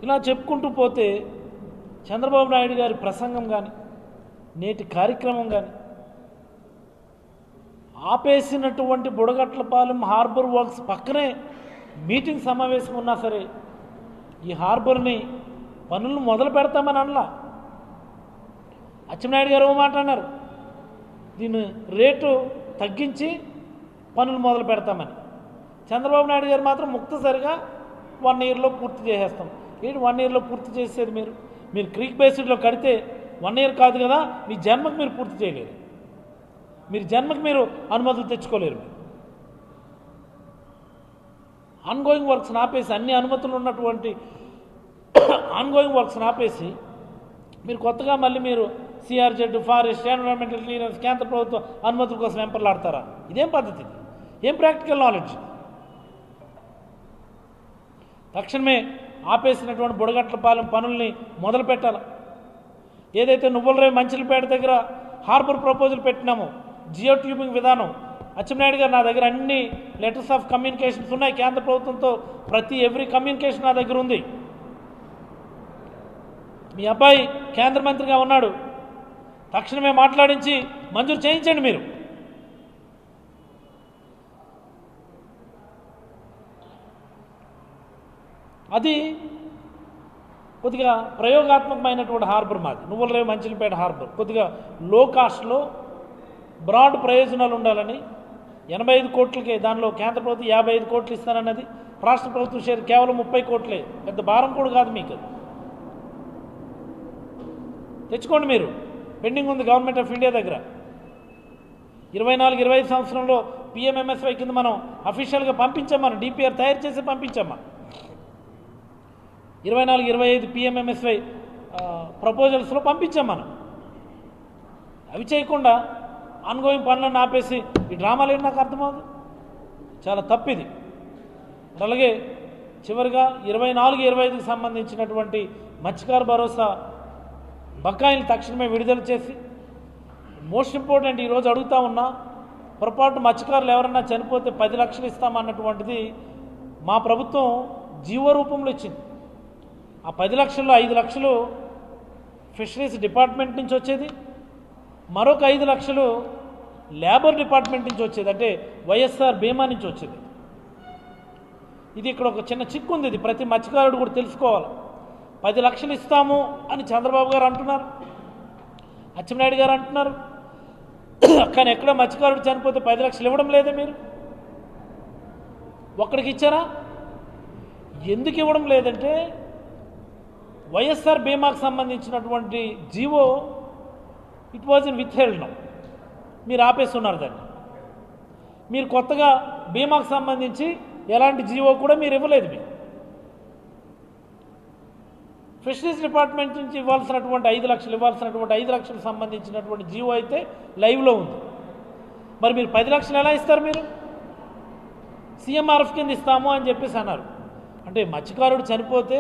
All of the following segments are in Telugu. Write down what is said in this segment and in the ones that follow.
ఇలా చెప్పుకుంటూ పోతే చంద్రబాబు నాయుడు గారి ప్రసంగం కానీ నేటి కార్యక్రమం కానీ ఆపేసినటువంటి బుడగట్లపాలెం హార్బర్ వర్క్స్ పక్కనే మీటింగ్ సమావేశం ఉన్నా సరే ఈ హార్బర్ని పనులు మొదలు పెడతామని అనలా. అచ్చెన్నాయుడు గారు ఓ మాట అన్నారు, దీన్ని రేటు తగ్గించి పనులు మొదలు పెడతామని. చంద్రబాబు నాయుడు గారు మాత్రం ముక్తసరిగా 1 ఇయర్లో పూర్తి చేసేస్తాం. ఏంటి 1 ఇయర్లో పూర్తి చేసేది? మీరు క్రీక్ బేసిడ్లో కడితే 1 ఇయర్ కాదు కదా, మీ జన్మకు మీరు పూర్తి చేయలేరు, మీరు జన్మకు మీరు అనుమతులు తెచ్చుకోలేరు. ఆన్గోయింగ్ వర్క్స్ని ఆపేసి, అన్ని అనుమతులు ఉన్నటువంటి ఆన్గోయింగ్ వర్క్స్ని ఆపేసి మీరు కొత్తగా మళ్ళీ మీరు సిఆర్జెడ్, ఫారెస్ట్, ఎన్విరాన్మెంటల్ క్లియరెన్స్, కేంద్ర ప్రభుత్వ అనుమతుల కోసం వెంపర్లాడతారా? ఇదేం పద్ధతి? ఏం ప్రాక్టికల్ నాలెడ్జ్? తక్షణమే ఆపేసినటువంటి బుడగట్లపాలెం పనుల్ని మొదలు పెట్టాలి. ఏదైతే నువ్వులరేవు మంచిలపేట దగ్గర హార్బర్ ప్రపోజల్ పెట్టినామో, జియో ట్యూబింగ్ విధానం, అచ్చెన్నాయుడు గారు నా దగ్గర అన్ని లెటర్స్ ఆఫ్ కమ్యూనికేషన్స్ ఉన్నాయి కేంద్ర ప్రభుత్వంతో, ఎవ్రీ కమ్యూనికేషన్ నా దగ్గర ఉంది. మీ అబ్బాయి కేంద్ర మంత్రిగా ఉన్నాడు, తక్షణమే మాట్లాడించి మంజూరు చేయించండి. మీరు అది కొద్దిగా ప్రయోగాత్మకమైనటువంటి హార్బర్ మాది, నువ్వులరేవు మంచిలపేట హార్బర్. కొద్దిగా లో కాస్ట్లో బ్రాడ్ ప్రయోజనాలు ఉండాలని 85 కోట్లకే, దానిలో కేంద్ర ప్రభుత్వం 55 కోట్లు ఇస్తానన్నది, రాష్ట్ర ప్రభుత్వం షేర్ కేవలం 30 కోట్లే. పెద్ద భారం కూడా కాదు మీకు. తెచ్చుకోండి, మీరు పెండింగ్ ఉంది గవర్నమెంట్ ఆఫ్ ఇండియా దగ్గర. 24-25 సంవత్సరంలో పిఎంఎంఎస్వై కింద మనం అఫీషియల్గా పంపించాం, మనం డిపిఆర్ తయారు చేసి పంపించామా. 24-25 పిఎంఎంఎస్వై ప్రపోజల్స్లో పంపించాం మనం. అవి చేయకుండా ఆన్గోయింగ్ పనులను ఆపేసి ఈ డ్రామాలు ఏంటి నాకు అర్థమవుతుంది. చాలా తప్పిది. అలాగే చివరిగా 24-25కి సంబంధించినటువంటి మత్స్యకార భరోసా బకాయిలు తక్షణమే విడుదల చేసి, మోస్ట్ ఇంపార్టెంట్ ఈరోజు అడుగుతా ఉన్నా, పొరపాటు మత్స్యకారులు ఎవరన్నా చనిపోతే 10 లక్షలు ఇస్తామన్నటువంటిది మా ప్రభుత్వం జీవో రూపంలో ఇచ్చింది. ఆ 10 లక్షల్లో 5 లక్షలు ఫిషరీస్ డిపార్ట్మెంట్ నుంచి వచ్చేది, మరొక 5 లక్షలు లేబర్ డిపార్ట్మెంట్ నుంచి వచ్చేది, అంటే వైఎస్ఆర్ బీమా నుంచి వచ్చేది. ఇది ఇక్కడ ఒక చిన్న చిక్కు ఉంది, ఇది ప్రతి మత్స్యకారుడు కూడా తెలుసుకోవాలి. 10 లక్షలు ఇస్తాము అని చంద్రబాబు గారు అంటున్నారు, అచ్చెన్నాయుడు గారు అంటున్నారు, కానీ ఎక్కడ మత్స్యకారుడు చనిపోతే 10 లక్షలు ఇవ్వడం లేదే. మీరు ఒక్కడికి ఇచ్చారా? ఎందుకు ఇవ్వడం లేదంటే వైఎస్ఆర్ బీమాకు సంబంధించినటువంటి GO it was in with held now, మీరు ఆపేస్తున్నారు దాన్ని. మీరు కొత్తగా బీమాకు సంబంధించి ఎలాంటి జీవో కూడా మీరు ఇవ్వలేదు. మీరు ఫిషరీస్ డిపార్ట్మెంట్ నుంచి ఇవ్వాల్సినటువంటి 5 లక్షలు, ఇవ్వాల్సినటువంటి 5 లక్షలకు సంబంధించినటువంటి జీవో అయితే లైవ్లో ఉంది. మరి మీరు 10 లక్షలు ఎలా ఇస్తారు? మీరు సీఎంఆర్ఎఫ్ కింద ఇస్తాము అని చెప్పేసి అన్నారు. అంటే మత్స్యకారుడు చనిపోతే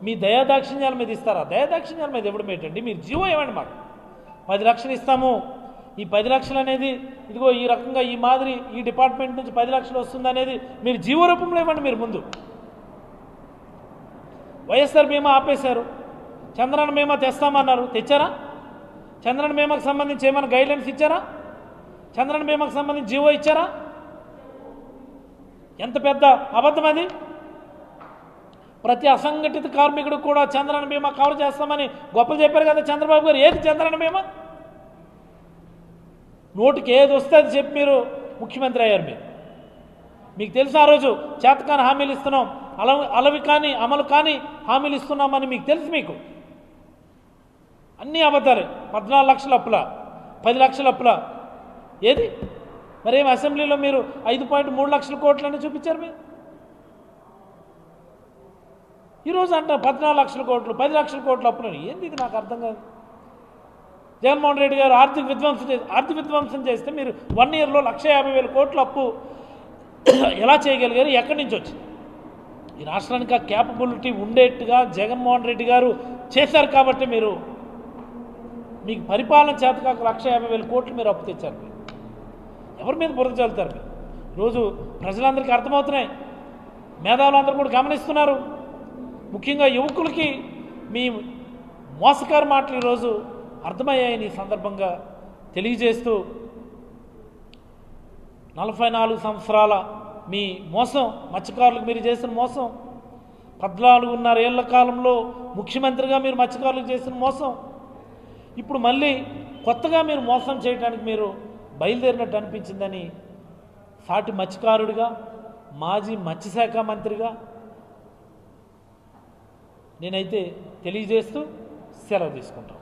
మీ దయాదాక్షిణ్యాల మీద ఇస్తారా? దయాదాక్షిణ్యాల మీద ఇవ్వడం ఏంటండి? మీరు జీవో ఇవ్వండి. మాకు 10 లక్షలు ఇస్తాము, ఈ 10 లక్షలు అనేది ఇదిగో ఈ రకంగా ఈ మాదిరి ఈ డిపార్ట్మెంట్ నుంచి 10 లక్షలు వస్తుంది అనేది మీరు జీవో రూపంలో ఇవ్వండి. మీరు ముందు వైఎస్ఆర్ బీమా ఆపేశారు, చంద్రన్న బీమా తెస్తామన్నారు, తెచ్చారా? చంద్రన్న బీమాకు సంబంధించి ఏమైనా గైడ్లైన్స్ ఇచ్చారా? చంద్రన్న బీమాకు సంబంధించి జీవో ఇచ్చారా? ఎంత పెద్ద అబద్ధం అది. ప్రతి అసంఘటిత కార్మికుడు కూడా చంద్రన్న బీమా కవర్ చేస్తామని గొప్పలు చెప్పారు కదా చంద్రబాబు గారు. ఏది చంద్రన్న బీమా? నోటికి ఏది వస్తే అది చెప్పి మీరు ముఖ్యమంత్రి అయ్యారు. మీకు తెలుసు ఆ రోజు చేతకాని హామీలు ఇస్తున్నాం, అలవి కానీ అమలు కానీ హామీలు ఇస్తున్నామని మీకు తెలుసు. మీకు అన్నీ అబద్ధాలే. 14 లక్షల అప్పుల, 10 లక్షల అప్పుల. ఏది మరేం అసెంబ్లీలో మీరు 5.3 లక్షల కోట్లని చూపించారు. మీరు ఈరోజు అంట 14 లక్షల కోట్లు, 10 లక్షల కోట్ల అప్పులని. ఏంది ఇది? నాకు అర్థం కాదు. జగన్మోహన్ రెడ్డి గారు ఆర్థిక విధ్వంసం చేస్తే మీరు 1 ఇయర్లో 1,50,000 కోట్ల అప్పు ఎలా చేయగలిగారు? ఎక్కడి నుంచి వచ్చింది? ఈ రాష్ట్రానికి ఆ క్యాపబిలిటీ ఉండేట్టుగా జగన్మోహన్ రెడ్డి గారు చేశారు కాబట్టి మీకు పరిపాలన చేతకాక 1,50,000 కోట్లు మీరు అప్పు తెచ్చారు. మీరు ఎవరి మీద బురద చల్లుతారు? మీరు ఈరోజు ప్రజలందరికీ అర్థమవుతున్నాయి, మేధావులందరూ కూడా గమనిస్తున్నారు. ముఖ్యంగా యువకులకి మీ మోసకార మాటలు ఈరోజు అర్థమయ్యాయని ఈ సందర్భంగా తెలియజేస్తూ 44 సంవత్సరాల మీ మోసం, మత్స్యకారులకు మీరు చేసిన మోసం, 14.5 ఏళ్ల కాలంలో ముఖ్యమంత్రిగా మీరు మత్స్యకారులకు చేసిన మోసం, ఇప్పుడు మళ్ళీ కొత్తగా మీరు మోసం చేయడానికి మీరు బయలుదేరినట్టు అనిపించిందని సాటి మత్స్యకారుడిగా, మాజీ మత్స్యశాఖ మంత్రిగా నేనైతే తెలియజేస్తూ సెలవు తీసుకుంటాను.